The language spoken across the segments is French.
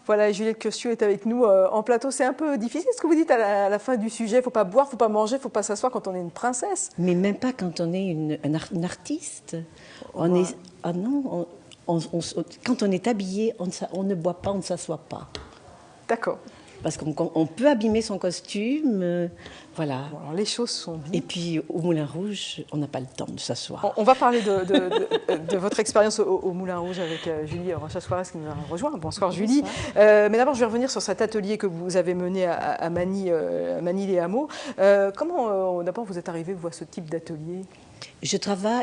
Voilà, Juliette Cossu est avec nous en plateau. C'est un peu difficile ce que vous dites à la fin du sujet. Il ne faut pas boire, il ne faut pas manger, il ne faut pas s'asseoir quand on est une princesse. Mais même pas quand on est une artiste. On est, ah non, quand on est habillé, on ne boit pas, on ne s'assoit pas. D'accord. Parce qu'on peut abîmer son costume, voilà. Bon, alors les choses sont dites. Et puis au Moulin Rouge, on n'a pas le temps de s'asseoir. On va parler de votre expérience au Moulin Rouge avec Julie Rocha-Suarez qui nous a rejoint. Bonsoir Julie. Mais d'abord, je vais revenir sur cet atelier que vous avez mené à Manille-les-Hameaux. Comment d'abord vous êtes arrivé à ce type d'atelier ?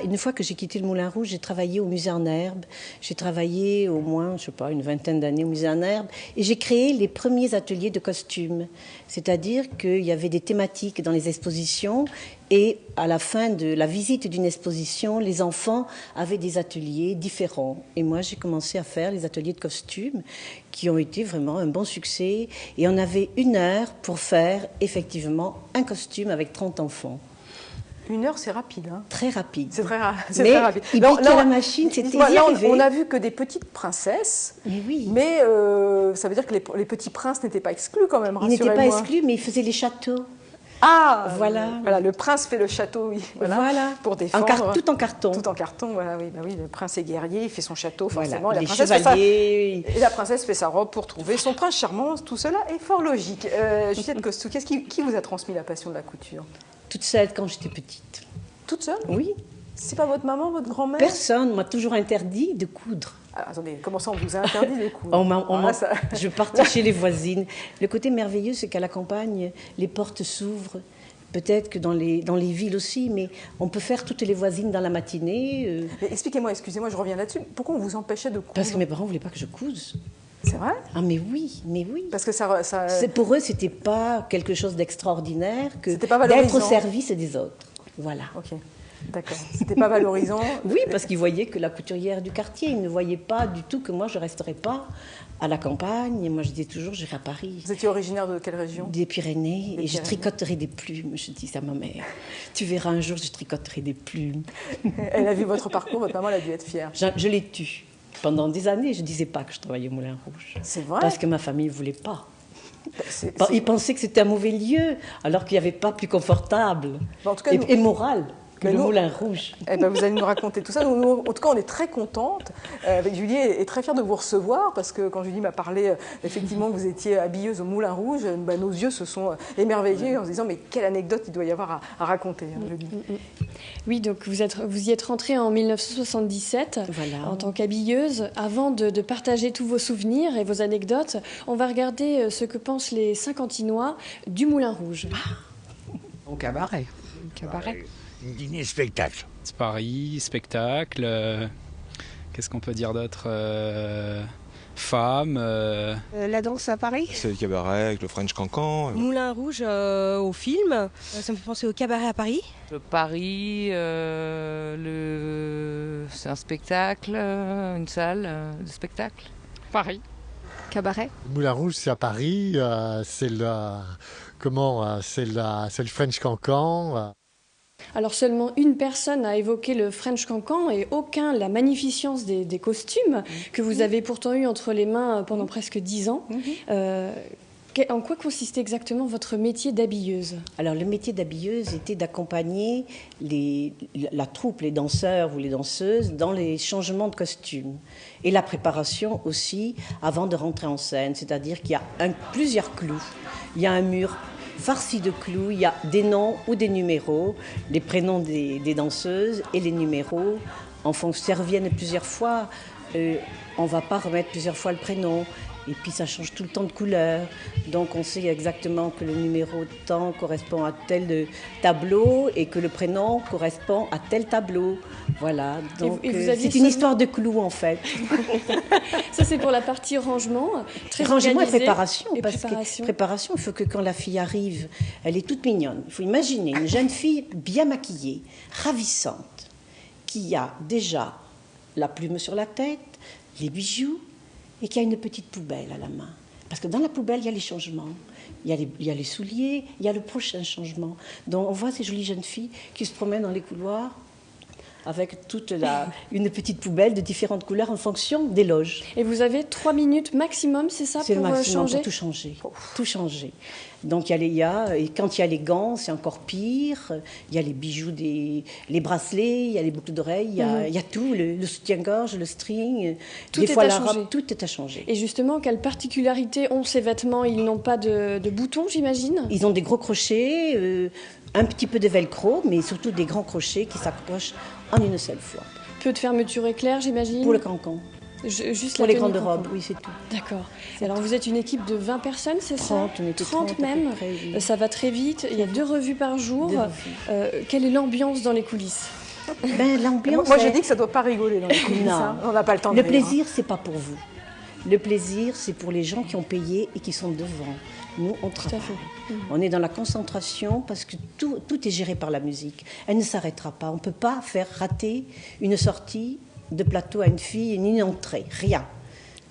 Une fois que j'ai quitté le Moulin Rouge, j'ai travaillé au Musée en Herbe. J'ai travaillé au moins, je sais pas, une vingtaine d'années au Musée en Herbe. Et j'ai créé les premiers ateliers de costumes. C'est-à-dire qu'il y avait des thématiques dans les expositions. Et à la fin de la visite d'une exposition, les enfants avaient des ateliers différents. Et moi, j'ai commencé à faire les ateliers de costumes qui ont été vraiment un bon succès. Et on avait 1 heure pour faire effectivement un costume avec 30 enfants. 1 heure, c'est rapide. Hein. Très rapide. C'est très rapide. Mais la machine, c'était y arriver. On a vu que des petites princesses. Mais oui. Mais ça veut dire que les petits princes n'étaient pas exclus quand même, ils n'étaient pas exclus, mais ils faisaient les châteaux. Ah, voilà. Le prince fait le château, oui. Voilà. Pour défendre. Tout en carton. Tout en carton, voilà, oui. Le prince est guerrier, il fait son château, forcément. Voilà. Et la princesse fait sa robe pour trouver son prince charmant. Tout cela est fort logique. Juliette Cossu, qui vous a transmis la passion de la couture ? Toute seule quand j'étais petite. Toute seule ? Oui. C'est pas votre maman, votre grand-mère ? Personne m'a toujours interdit de coudre. Alors, attendez, comment ça on vous a interdit de coudre ? Je partais chez les voisines. Le côté merveilleux, c'est qu'à la campagne, les portes s'ouvrent. Peut-être que dans les villes aussi, mais on peut faire toutes les voisines dans la matinée. Mais expliquez-moi, excusez-moi, je reviens là-dessus. Pourquoi on vous empêchait de coudre ? Parce que mes parents ne voulaient pas que je couse. C'est vrai ? Ah mais oui. Parce que pour eux, c'était pas quelque chose d'extraordinaire que d'être au service des autres. Voilà. Ok, d'accord. C'était pas valorisant. Oui, parce qu'ils voyaient que la couturière du quartier, ils ne voyaient pas du tout que moi je resterais pas à la campagne. Et moi je disais toujours, j'irai à Paris. Vous étiez originaire de quelle région ? Des Pyrénées. Je tricoterai des plumes. Je dis ça à ma mère. Tu verras un jour, je tricoterai des plumes. Elle a vu votre parcours, votre maman elle a dû être fière. Je l'ai tue. Pendant des années, je ne disais pas que je travaillais au Moulin Rouge. C'est vrai ? Parce que ma famille ne voulait pas. Ils pensaient que c'était un mauvais lieu, alors qu'il n'y avait pas plus confortable et moral que le Moulin Rouge. Eh ben, vous allez nous raconter tout ça. Nous, en tout cas, on est très contente. Avec Julie est très fière de vous recevoir parce que quand Julie m'a parlé, effectivement, que vous étiez habilleuse au Moulin Rouge, nos yeux se sont émerveillés en se disant mais quelle anecdote il doit y avoir à raconter, Julie. Oui, donc vous y êtes rentrée en 1977 en tant qu'habilleuse. Avant de partager tous vos souvenirs et vos anecdotes, on va regarder ce que pensent les Saint-Quentinois du Moulin Rouge. Au cabaret. Dîner-spectacle. Paris, spectacle. Qu'est-ce qu'on peut dire d'autre ? Femmes. La danse à Paris. C'est le cabaret avec le French Cancan. Moulin Rouge au film. Ça me fait penser au cabaret à Paris. Paris, c'est un spectacle, une salle de spectacle. Paris. Cabaret. Moulin Rouge, c'est à Paris. C'est le French Cancan. Alors seulement une personne a évoqué le French Cancan et aucun la magnificence des costumes que vous avez pourtant eu entre les mains pendant presque 10 ans. En quoi consistait exactement votre métier d'habilleuse ? Alors le métier d'habilleuse était d'accompagner la troupe, les danseurs ou les danseuses dans les changements de costumes et la préparation aussi avant de rentrer en scène. C'est-à-dire qu'il y a plusieurs clous, il y a un mur farci de clous, il y a des noms ou des numéros, les prénoms des danseuses et les numéros. En fonction, ça reviennent plusieurs fois, on ne va pas remettre plusieurs fois le prénom. Et puis ça change tout le temps de couleur. Donc on sait exactement que le numéro de temps correspond à tel tableau et que le prénom correspond à tel tableau. Voilà. Donc c'est une histoire de clous en fait. Ça c'est pour la partie rangement. Rangement et préparation. Préparation, il faut que quand la fille arrive, elle est toute mignonne. Il faut imaginer une jeune fille bien maquillée, ravissante, qui a déjà la plume sur la tête, les bijoux, et qui a une petite poubelle à la main. Parce que dans la poubelle, il y a les changements. Il y a les souliers, il y a le prochain changement. Donc on voit ces jolies jeunes filles qui se promènent dans les couloirs avec une petite poubelle de différentes couleurs en fonction des loges. Et vous avez 3 minutes maximum, c'est ça, C'est le pour maximum changer? pour tout changer. Tout changer. Donc et quand il y a les gants, c'est encore pire. Il y a les bijoux, les bracelets, il y a les boucles d'oreilles, il y a tout, le soutien-gorge, le string, Tout des est fois à la changer. robe, tout est à changer. Et justement, quelle particularité ont ces vêtements? Ils n'ont pas de boutons, j'imagine? Ils ont des gros crochets, un petit peu de velcro, mais surtout des grands crochets qui s'accrochent en une seule fois. Peu de fermeture éclair, j'imagine? Pour le cancan. Juste Pour la les tenue grandes cancan. robes, oui, c'est tout. D'accord. Alors vous êtes une équipe de 20 personnes, c'est ça? 30, on était 30 à peu même. près, oui. Ça va très vite. Il y a 2 revues par jour. 2 revues. Quelle est l'ambiance dans les coulisses? Ben, l'ambiance. Moi, je dis que ça ne doit pas rigoler dans les coulisses. Non. Hein. On n'a pas le temps de Le rire, plaisir, c'est pas pour vous. Le plaisir, c'est pour les gens qui ont payé et qui sont devant. Nous, on travaille. On est dans la concentration parce que tout est géré par la musique. Elle ne s'arrêtera pas. On ne peut pas faire rater une sortie de plateau à une fille, ni une entrée. Rien.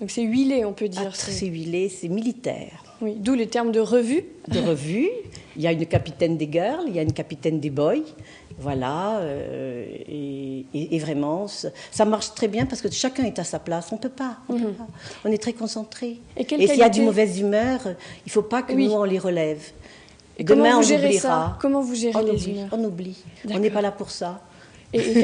Donc c'est huilé, on peut dire. C'est huilé, c'est militaire. Oui, d'où les termes de revue. De revue. Il y a une capitaine des girls, il y a une capitaine des boys. Voilà. Et vraiment, ça marche très bien parce que chacun est à sa place. On ne peut pas. On est très concentrés. Et s'il y a du mauvaise humeur, il ne faut pas que nous, on les relève. Et demain, comment vous on gérez oubliera. Ça? Comment vous gérez les humeurs? On oublie. On n'est pas là pour ça. Et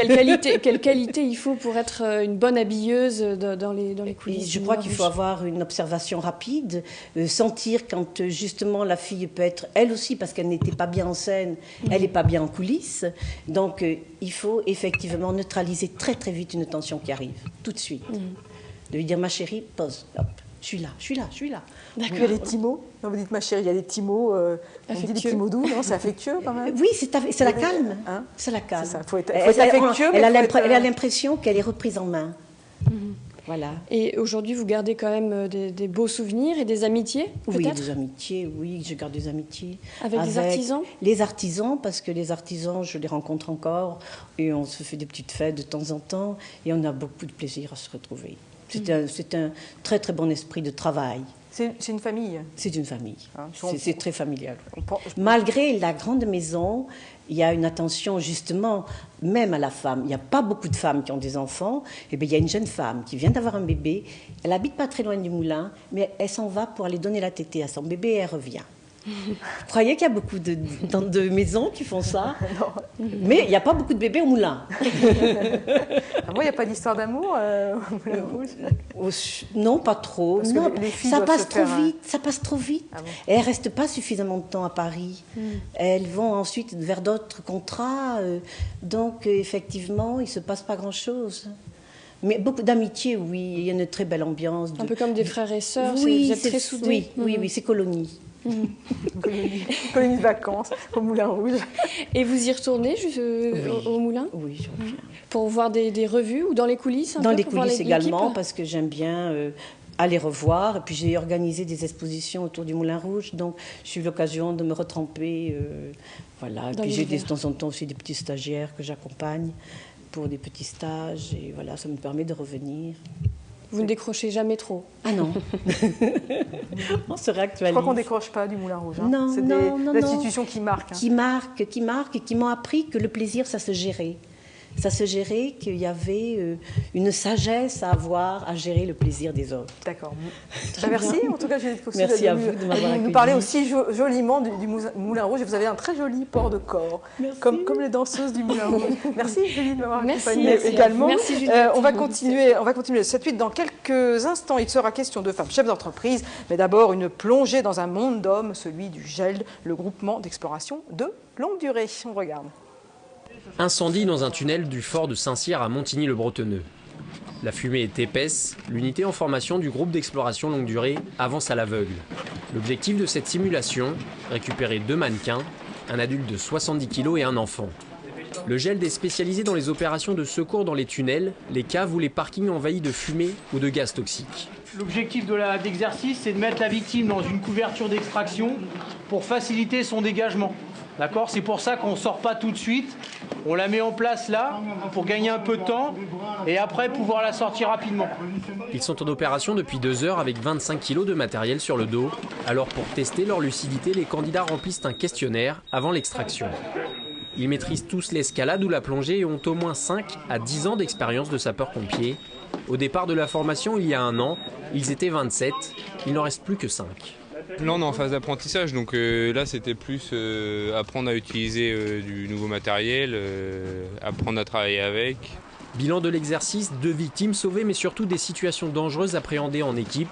quelle qualité il faut pour être une bonne habilleuse dans les coulisses? Je crois qu'il faut avoir une observation rapide, sentir quand justement la fille peut être, elle aussi, parce qu'elle n'était pas bien en scène, elle n'est pas bien en coulisses. Donc il faut effectivement neutraliser très très vite une tension qui arrive, tout de suite. De lui dire, ma chérie, pause, hop. Je suis là, je suis là, je suis là. D'accord. Il y a des petits mots. Non, vous dites ma chérie, il y a des petits mots. On dit des petits mots doux, non? C'est affectueux quand même. Oui, ça la calme. Hein, ça la calme. C'est ça. Faut être affectueux. Elle a l'impression qu'elle est reprise en main. Voilà. Et aujourd'hui, vous gardez quand même des beaux souvenirs et des amitiés, Oui, peut-être? des amitiés, oui, je garde des amitiés. Avec des artisans? Les artisans, parce que les artisans, je les rencontre encore et on se fait des petites fêtes de temps en temps et on a beaucoup de plaisir à se retrouver. C'est un très très bon esprit de travail. C'est une famille. C'est une famille. Hein, c'est très familial. Malgré la grande maison, il y a une attention justement même à la femme. Il n'y a pas beaucoup de femmes qui ont des enfants. Et bien, il y a une jeune femme qui vient d'avoir un bébé. Elle habite pas très loin du moulin, mais elle s'en va pour aller donner la tétée à son bébé et elle revient. Vous croyez qu'il y a beaucoup de maisons qui font ça? Non. Mais il n'y a pas beaucoup de bébés au moulin. Moi, il n'y a pas d'histoire d'amour au Moulin Rouge? Non, pas trop. Parce non, que les filles ça doivent passe se trop faire, vite. Ça passe trop vite. Ah bon? Et elles ne restent pas suffisamment de temps à Paris. Elles vont ensuite vers d'autres contrats. Donc, effectivement, il ne se passe pas grand-chose. Mais beaucoup d'amitié, oui. Il y a une très belle ambiance. Un peu comme des frères et sœurs. Oui, vous êtes très soudés. Oui, c'est colonie. Colonie de vacances au Moulin Rouge. Et vous y retournez au Moulin? Oui, je reviens. Pour voir des revues ou dans les coulisses? Dans les coulisses également, parce que j'aime bien aller revoir. Et puis j'ai organisé des expositions autour du Moulin Rouge, donc j'ai eu l'occasion de me retremper. Voilà. Et puis j'ai de temps en temps aussi des petits stagiaires que j'accompagne pour des petits stages. Et voilà, ça me permet de revenir. Vous ne décrochez jamais trop? Ah non. On se réactualise. Je crois qu'on ne décroche pas du Moulin Rouge. Hein. Non, c'est des institutions qui marquent. Hein. Qui marquent et qui m'ont appris que le plaisir, ça se gérait. Ça se gérait, qu'il y avait une sagesse à avoir à gérer le plaisir des autres. D'accord. Merci. En tout cas, Juliette Coxou, merci à vous de m'avoir accueilli. Nous parler aussi joliment du Moulin Rouge. Et vous avez un très joli port de corps, comme les danseuses du Moulin Rouge. Merci Julie de m'avoir accompagnée également. Merci Julie. On va continuer le 7-8 dans quelques instants. Il sera question de femmes chefs d'entreprise, mais d'abord une plongée dans un monde d'hommes, celui du GELD, le groupement d'exploration de longue durée. On regarde. Incendie dans un tunnel du fort de Saint-Cyr à Montigny-le-Bretonneux. La fumée est épaisse, l'unité en formation du groupe d'exploration longue durée avance à l'aveugle. L'objectif de cette simulation, récupérer 2 mannequins, un adulte de 70 kg et un enfant. Le GELD est spécialisé dans les opérations de secours dans les tunnels, les caves ou les parkings envahis de fumée ou de gaz toxiques. L'objectif de l'exercice, c'est de mettre la victime dans une couverture d'extraction pour faciliter son dégagement. D'accord ? C'est pour ça qu'on ne sort pas tout de suite. On la met en place là pour gagner un peu de temps et après pouvoir la sortir rapidement. Ils sont en opération depuis 2 heures avec 25 kg de matériel sur le dos. Alors pour tester leur lucidité, les candidats remplissent un questionnaire avant l'extraction. Ils maîtrisent tous l'escalade ou la plongée et ont au moins 5 à 10 ans d'expérience de sapeurs-pompiers. Au départ de la formation, il y a 1 an, ils étaient 27, il n'en reste plus que 5. Là, on est en phase d'apprentissage, donc là, c'était plus apprendre à utiliser du nouveau matériel, apprendre à travailler avec. Bilan de l'exercice, 2 victimes sauvées, mais surtout des situations dangereuses appréhendées en équipe.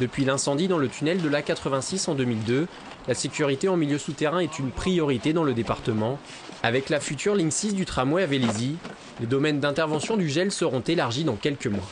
Depuis l'incendie dans le tunnel de l'A86 en 2002, la sécurité en milieu souterrain est une priorité dans le département. Avec la future ligne 6 du tramway à Vélizy, les domaines d'intervention du GEL seront élargis dans quelques mois.